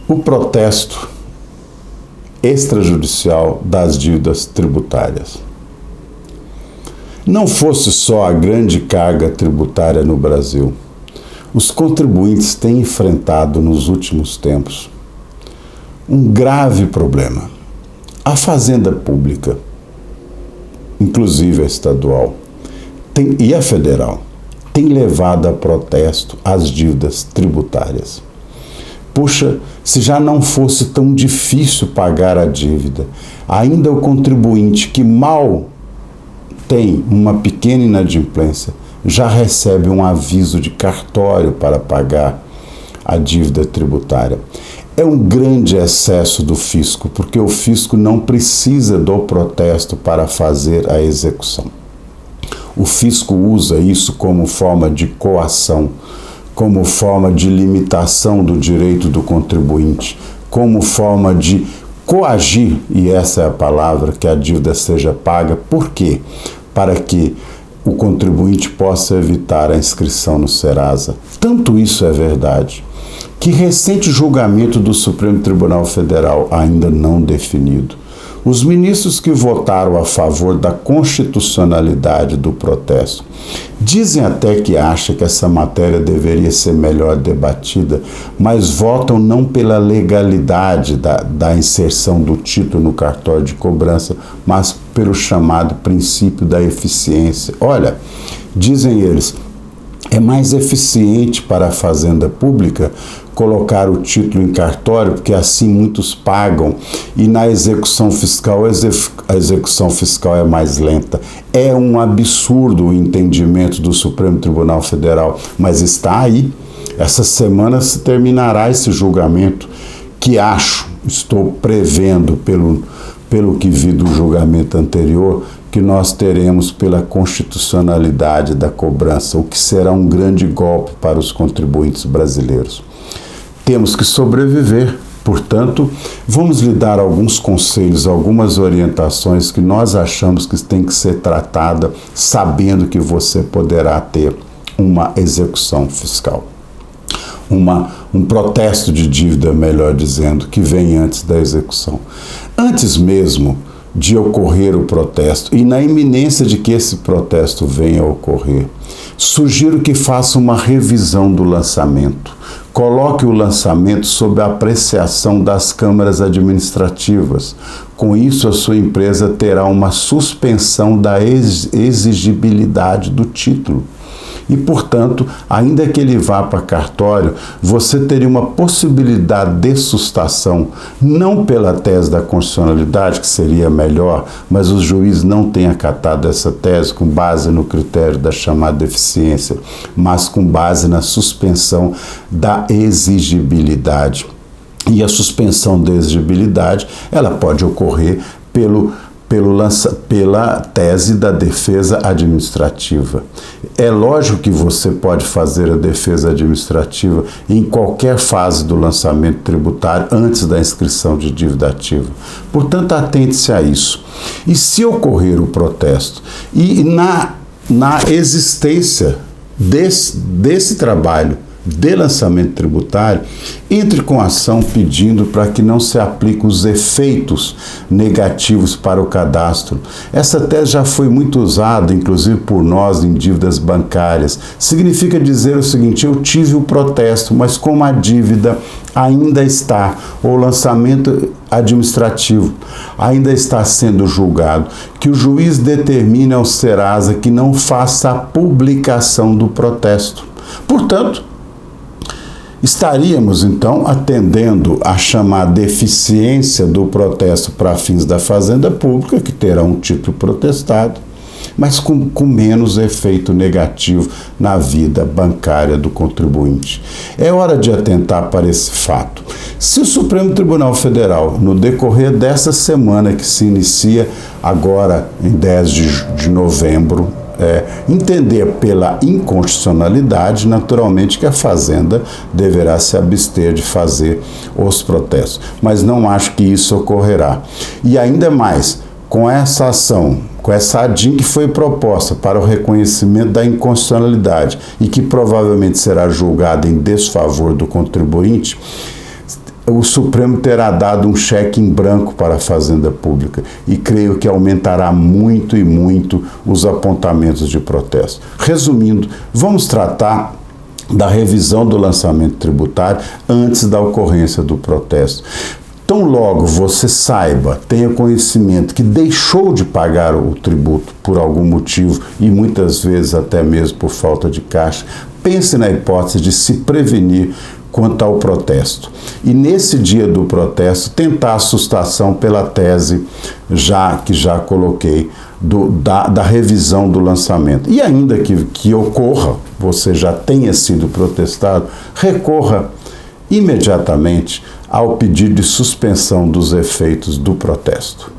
o protesto extrajudicial das dívidas tributárias. Não fosse só a grande carga tributária no Brasil, os contribuintes têm enfrentado nos últimos tempos um grave problema. A Fazenda Pública, inclusive a estadual, e a federal, tem levado a protesto as dívidas tributárias. Puxa, se já não fosse tão difícil pagar a dívida, ainda o contribuinte que mal tem uma pequena inadimplência já recebe um aviso de cartório para pagar a dívida tributária. É um grande excesso do fisco, porque o fisco não precisa do protesto para fazer a execução. O fisco usa isso como forma de coação, como forma de limitação do direito do contribuinte, como forma de coagir, e essa é a palavra, que a dívida seja paga. Por quê? Para que o contribuinte possa evitar a inscrição no Serasa. Tanto isso é verdade, que recente julgamento do Supremo Tribunal Federal, ainda não definido, os ministros que votaram a favor da constitucionalidade do protesto dizem até que acham que essa matéria deveria ser melhor debatida, mas votam não pela legalidade da inserção do título no cartório de cobrança, mas pelo chamado princípio da eficiência. Olha, dizem eles, é mais eficiente para a Fazenda Pública colocar o título em cartório, porque assim muitos pagam, e na execução fiscal, a execução fiscal é mais lenta. É um absurdo o entendimento do Supremo Tribunal Federal, mas está aí. Essa semana se terminará esse julgamento, que estou prevendo pelo que vi do julgamento anterior, que nós teremos pela constitucionalidade da cobrança, o que será um grande golpe para os contribuintes brasileiros. Temos que sobreviver, portanto, vamos lhe dar alguns conselhos, algumas orientações que nós achamos que tem que ser tratada, sabendo que você poderá ter uma execução fiscal. Um protesto de dívida, melhor dizendo, que vem antes da execução. Antes mesmo de ocorrer o protesto, e na iminência de que esse protesto venha a ocorrer, sugiro que faça uma revisão do lançamento. Coloque o lançamento sob a apreciação das câmaras administrativas. Com isso, a sua empresa terá uma suspensão da exigibilidade do título. E, portanto, ainda que ele vá para cartório, você teria uma possibilidade de sustação, não pela tese da constitucionalidade, que seria melhor, mas os juízes não têm acatado essa tese com base no critério da chamada eficiência, mas com base na suspensão da exigibilidade. E a suspensão da exigibilidade, ela pode ocorrer pela tese da defesa administrativa. É lógico que você pode fazer a defesa administrativa em qualquer fase do lançamento tributário antes da inscrição de dívida ativa. Portanto, atente-se a isso. E se ocorrer o protesto e na existência desse trabalho de lançamento tributário, entre com ação pedindo para que não se apliquem os efeitos negativos para o cadastro. Essa tese já foi muito usada, inclusive por nós, em dívidas bancárias. Significa dizer o seguinte: eu tive o protesto, mas como a dívida ainda está, ou o lançamento administrativo ainda está sendo julgado, que o juiz determine ao Serasa que não faça a publicação do protesto. Portanto, estaríamos, então, atendendo à chamada eficiência do protesto para fins da Fazenda Pública, que terá um título protestado, mas com menos efeito negativo na vida bancária do contribuinte. É hora de atentar para esse fato. Se o Supremo Tribunal Federal, no decorrer dessa semana que se inicia agora em 10 de novembro, entender pela inconstitucionalidade, naturalmente que a Fazenda deverá se abster de fazer os protestos. Mas não acho que isso ocorrerá. E ainda mais, com essa ação, com essa ADIM que foi proposta para o reconhecimento da inconstitucionalidade e que provavelmente será julgada em desfavor do contribuinte, o Supremo terá dado um cheque em branco para a Fazenda Pública e creio que aumentará muito e muito os apontamentos de protesto. Resumindo, vamos tratar da revisão do lançamento tributário antes da ocorrência do protesto. Tão logo você saiba, tenha conhecimento que deixou de pagar o tributo por algum motivo e muitas vezes até mesmo por falta de caixa, pense na hipótese de se prevenir quanto ao protesto. E nesse dia do protesto, tentar a sustação pela tese que já coloquei da revisão do lançamento. E ainda que ocorra, você já tenha sido protestado, recorra imediatamente ao pedido de suspensão dos efeitos do protesto.